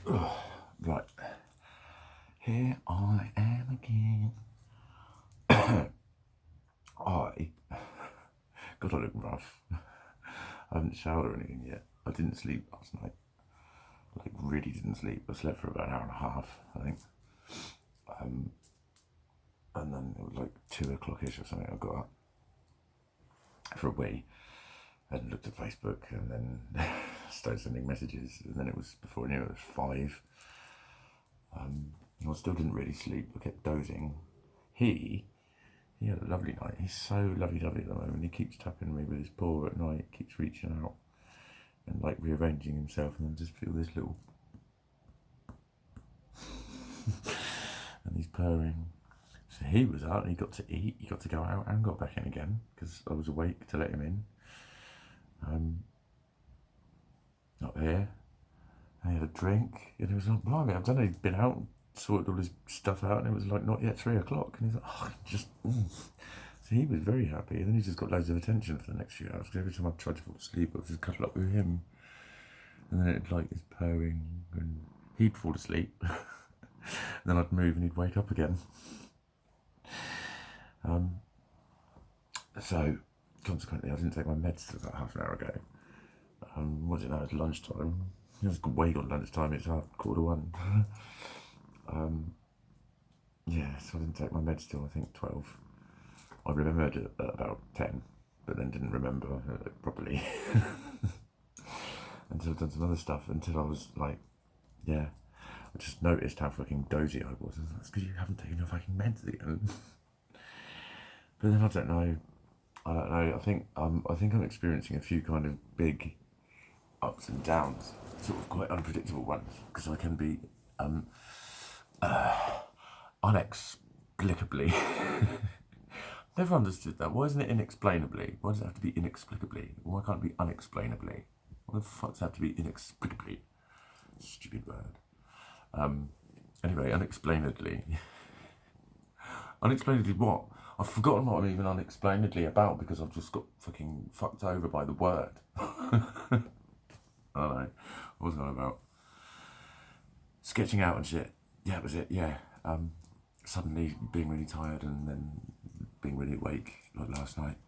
Right, here I am again. I got a little rough. I haven't showered or anything yet. I didn't sleep last night. Like, really didn't sleep. I slept for about an hour and a half, I think. And then it was like 2 o'clock-ish or something. I got up for a wee and looked at Facebook and then started sending messages. And then it was, before I knew it, was 5. I still didn't really sleep. I kept dozing. He had a lovely night. He's so lovey-dovey at the moment. He keeps tapping me with his paw at night, keeps reaching out and like rearranging himself, and then just feel this little and he's purring. So he was out and he got to eat, he got to go out and got back in again because I was awake to let him in. Not there. And he had a drink and he was like, blimey, I don't know, he'd been out, sorted all his stuff out, and it was like not yet 3 o'clock, and he's like, oh, So he was very happy, and then he just got loads of attention for the next few hours, because every time I tried to fall asleep, I was just cuddle up with him, and then it'd like his purring, and he'd fall asleep, and then I'd move and he'd wake up again. So consequently, I didn't take my meds till about half an hour ago. What is it now? It's lunchtime. It's way gone lunchtime. It's 1:15. Yeah, so I didn't take my meds till I think 12. I remembered it at about 10, but then didn't remember it properly until I'd done some other stuff. Until I was like, yeah, I just noticed how fucking dozy I was. That's because you haven't taken your fucking meds again. But then I don't know. I think I'm experiencing a few kind of big ups and downs, sort of quite unpredictable ones, because I can be unexplicably. Never understood that. Why isn't it inexplainably? Why does it have to be inexplicably? Why can't it be unexplainably? Why the fuck does it have to be inexplicably? Stupid word. Anyway, unexplainedly. Unexplainedly what? I've forgotten what I'm even unexplainedly about because I've just got fucking fucked over by the word. I don't know. What was I on about? Sketching out and shit. Yeah, that was it, yeah. Suddenly being really tired and then being really awake, like last night.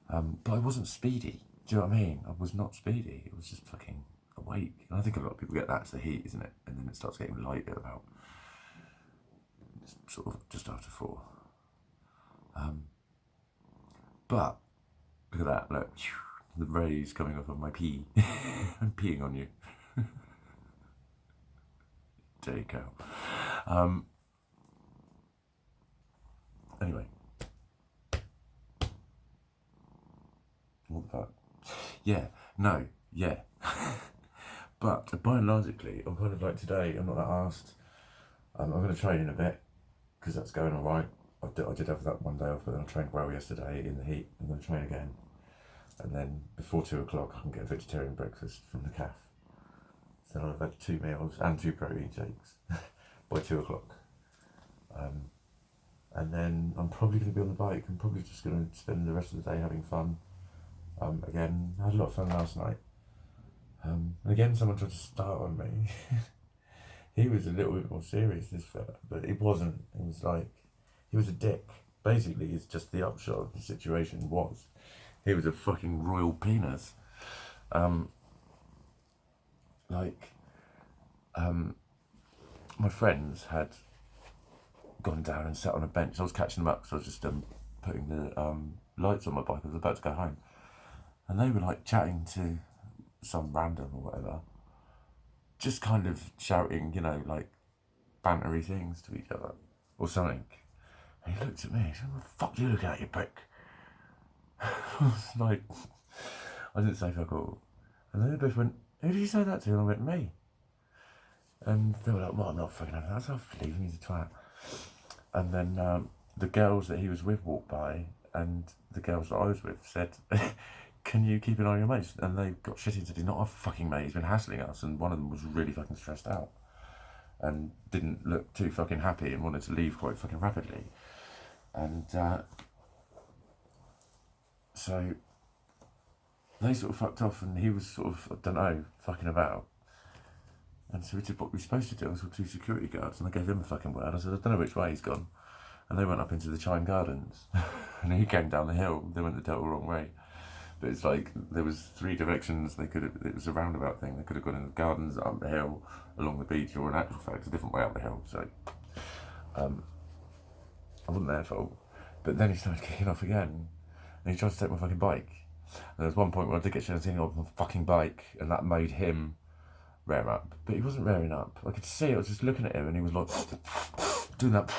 But I wasn't speedy. Do you know what I mean? I was not speedy. It was just fucking awake. And I think a lot of people get that. It's the heat, isn't it? And then it starts getting light at about sort of just after 4. But look at that, look, the rays coming off of my pee. I'm peeing on you. There you go. Anyway. What the fuck? Yeah, no, yeah. But by and largely, I'm kind of like today, I'm not that arsed. I'm going to train in a bit, because that's going alright. I did have that one day off, but then I trained well yesterday in the heat. I'm going to train again. And then before 2 o'clock, I can get a vegetarian breakfast from the cafe. So I've had 2 meals and 2 protein shakes by 2 o'clock. And then I'm probably going to be on the bike. I'm probably just going to spend the rest of the day having fun. Again, I had a lot of fun last night. And again, someone tried to start on me. He was a little bit more serious, this fella, but it wasn't. It was like, he was a dick. Basically, it's just the upshot of the situation was, he was a fucking royal penis. My friends had gone down and sat on a bench. I was catching them up because I was just putting the lights on my bike. I was about to go home. And they were like chatting to some random or whatever. Just kind of shouting, you know, like bantery things to each other or something. And he looked at me, he said, what the fuck are you looking at, you prick? I was like, I didn't say fuck all. And then they both went, who did you say that to? And I went, me. And they were like, well, I'm not fucking having that, so I'll leave him, he's a twat. And then the girls that he was with walked by, and the girls that I was with said, can you keep an eye on your mates? And they got shitty and said, he's not a fucking mate, he's been hassling us. And one of them was really fucking stressed out and didn't look too fucking happy and wanted to leave quite fucking rapidly. And so they sort of fucked off, and he was sort of, I don't know, fucking about. And so we did what we were supposed to do. I saw 2 security guards, and I gave them a fucking word. I said, I don't know which way he's gone. And they went up into the Chine Gardens. And he came down the hill. They went the total wrong way. But it's like, there was 3 directions they could have, it was a roundabout thing. They could have gone in the gardens, up the hill, along the beach, or in actual fact, it's a different way up the hill. So, I wasn't their fault. But then he started kicking off again. And he tried to take my fucking bike. And there was one point where I did get shouting off my fucking bike, and that made him rear up. But he wasn't rearing up. I could see, I was just looking at him, and he was like, doing that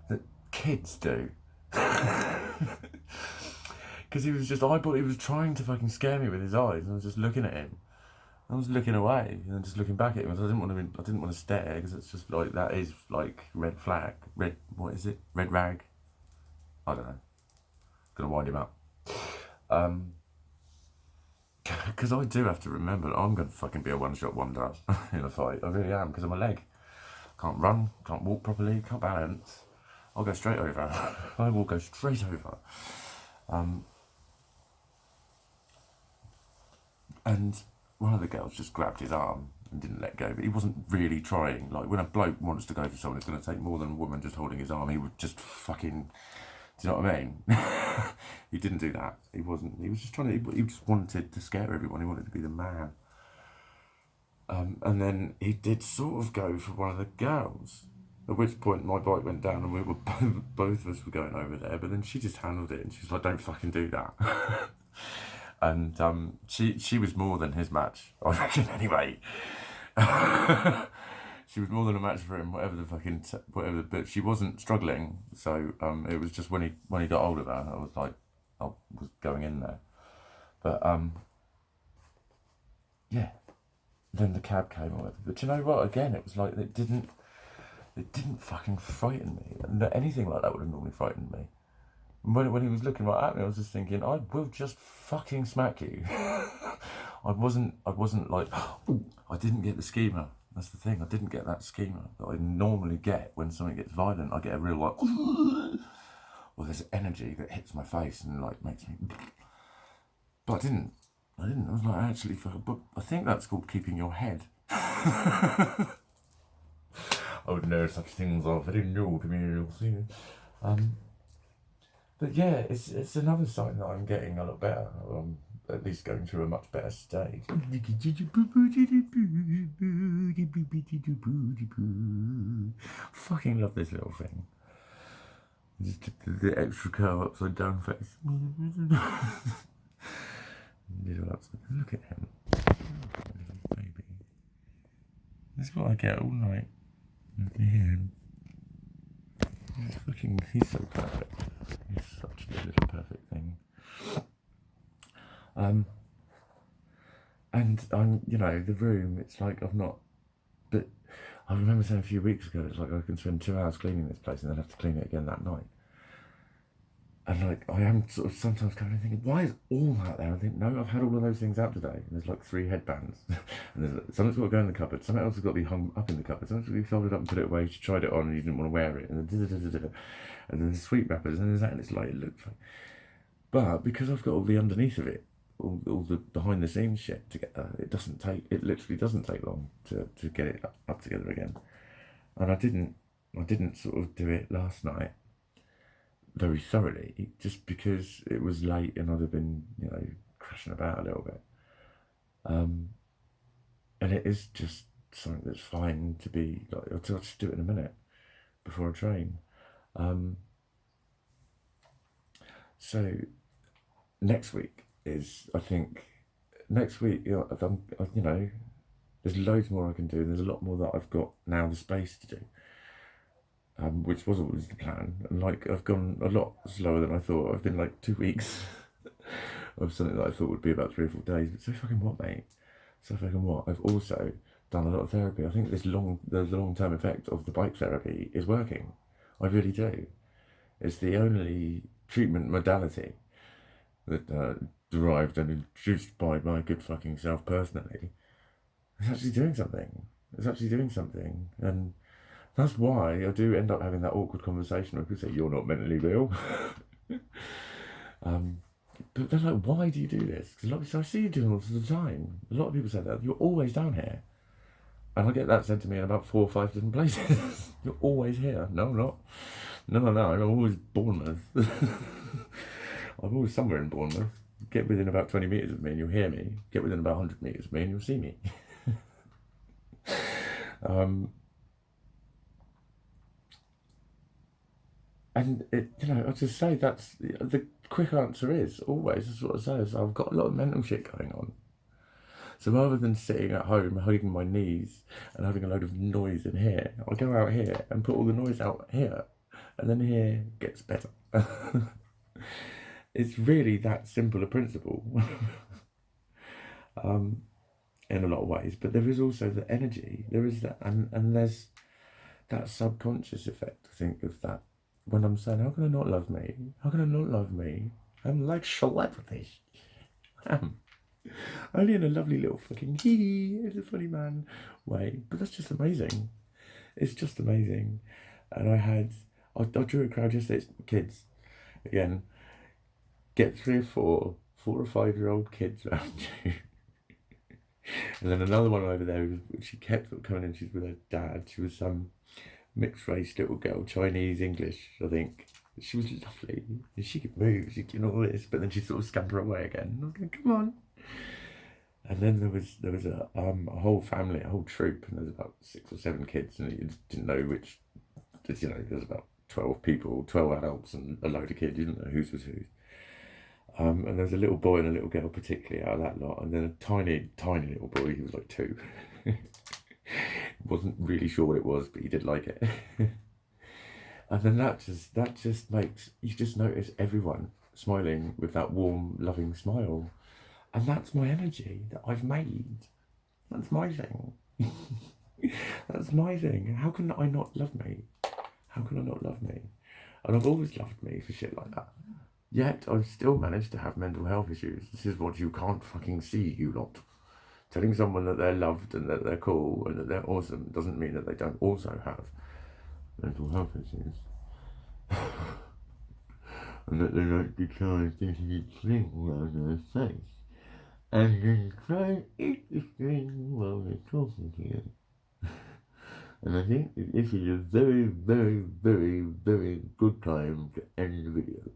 that kids do. Because he was just, I thought he was trying to fucking scare me with his eyes, and I was just looking at him. I was looking away, and then just looking back at him. I didn't want to stare, because it's just like, that is like red flag. What is it? Red rag? I don't know. Gonna wind him up. Because I do have to remember that I'm going to fucking be a one-shot wonder in a fight. I really am, because of my leg. Can't run, can't walk properly, can't balance. I'll go straight over. I will go straight over. And one of the girls just grabbed his arm and didn't let go, but he wasn't really trying. Like, when a bloke wants to go for someone, it's going to take more than a woman just holding his arm. He would just fucking... Do you know what I mean? He didn't do that. He wasn't. He was just trying to... He just wanted to scare everyone. He wanted to be the man. And then he did sort of go for one of the girls. At which point my bike went down, and we were both of us were going over there. But then she just handled it, and she was like, "Don't fucking do that." And she was more than his match, I reckon. Anyway, she was more than a match for him. Whatever. But she wasn't struggling. So it was just when he got hold of her, I was like, I was going in there. But yeah. Then the cab came or whatever. But you know what? Again, it was like it didn't fucking frighten me. Anything like that would have normally frightened me. When he was looking right at me, I was just thinking, I will just fucking smack you. I wasn't like, ooh, I didn't get the schema. That's the thing. I didn't get that schema that I normally get when something gets violent. I get a real like, well, there's energy that hits my face and like makes me. But I didn't. I was like, actually, but I think that's called keeping your head. I would know such things are very new to me. But yeah, it's another sign that I'm getting a lot better. At least going through a much better stage. Fucking love this little thing. Just the extra curl upside down face. Little upside. Look at him. Little baby. This is what I get all night. Look at him. He's so perfect. He's such a little perfect thing. And you know, the room, it's like I've not, but I remember saying a few weeks ago, it's like I can spend 2 hours cleaning this place and then have to clean it again that night. And like, I am sort of sometimes kind of thinking, why is all that there? I think, no, I've had all of those things out today. And there's like 3 headbands. And there's something's got to go in the cupboard. Something else has got to be hung up in the cupboard. Something's got to be folded up and put it away. She tried it on and you didn't want to wear it. And then the sweet wrappers. And there's that. And it's like, it looks like. But because I've got all the underneath of it, all the behind the scenes shit together, it literally doesn't take long to get it up together again. And I didn't sort of do it last night very thoroughly, just because it was late and I'd have been, you know, crashing about a little bit. And it is just something that's fine to be like, I'll just do it in a minute before I train. So next week is, I think, you know, there's loads more I can do. There's a lot more that I've got now the space to do. Which was always the plan, and like I've gone a lot slower than I thought. I've been like 2 weeks of something that I thought would be about 3 or 4 days, but so fucking what, mate? So fucking what? I've also done a lot of therapy. I think the long-term effect of the bike therapy is working. I really do. It's the only treatment modality that derived and introduced by my good fucking self personally. It's actually doing something. And that's why I do end up having that awkward conversation where people say, you're not mentally ill. But they're like, why do you do this? Because I see you doing this all the time. A lot of people say that. You're always down here. And I get that said to me in about 4 or 5 different places. You're always here. No, I'm not. No. I'm always Bournemouth. I'm always somewhere in Bournemouth. Get within about 20 metres of me and you'll hear me. Get within about 100 metres of me and you'll see me. And I just say that's the quick answer is always, that's what I say, is I've got a lot of mental shit going on. So rather than sitting at home hugging my knees and having a load of noise in here, I go out here and put all the noise out here, and then here gets better. It's really that simple a principle. In a lot of ways, but there is also the energy. There is that, and there's that subconscious effect, I think, of that. When I'm saying, how can I not love me? How can I not love me? I'm like celebrity. Only in a lovely little fucking it's a funny man way, but that's just amazing. It's just amazing. And I drew a crowd yesterday. It's kids again. Get 3 or 4 or 5-year-old kids around you. And then another one over there, she kept coming in, she's with her dad. She was some mixed race little girl, Chinese, English, I think. She was lovely. She could move, she could all this, but then she'd sort of scamper away again. I was going, come on. And then there was a whole family, a whole troop, and there was about 6 or 7 kids, and you didn't know which, there was about 12 people, 12 adults, and a load of kids. You didn't know whose was whose. And there was a little boy and a little girl particularly out of that lot, and then a tiny, tiny little boy. He was like 2. Wasn't really sure what it was, but he did like it. And then that just makes you just notice everyone smiling with that warm, loving smile, and that's my energy that I've made. That's my thing. That's my thing. How can I not love me? How can I not love me? And I've always loved me for shit like that. Yet I've still managed to have mental health issues. This is what you can't fucking see, you lot. Telling someone that they're loved and that they're cool and that they're awesome doesn't mean that they don't also have mental health issues. And that they like to try and think you string around their face. And then try and eat the string while they're talking to you. And I think this is a very, very, very, very good time to end the video.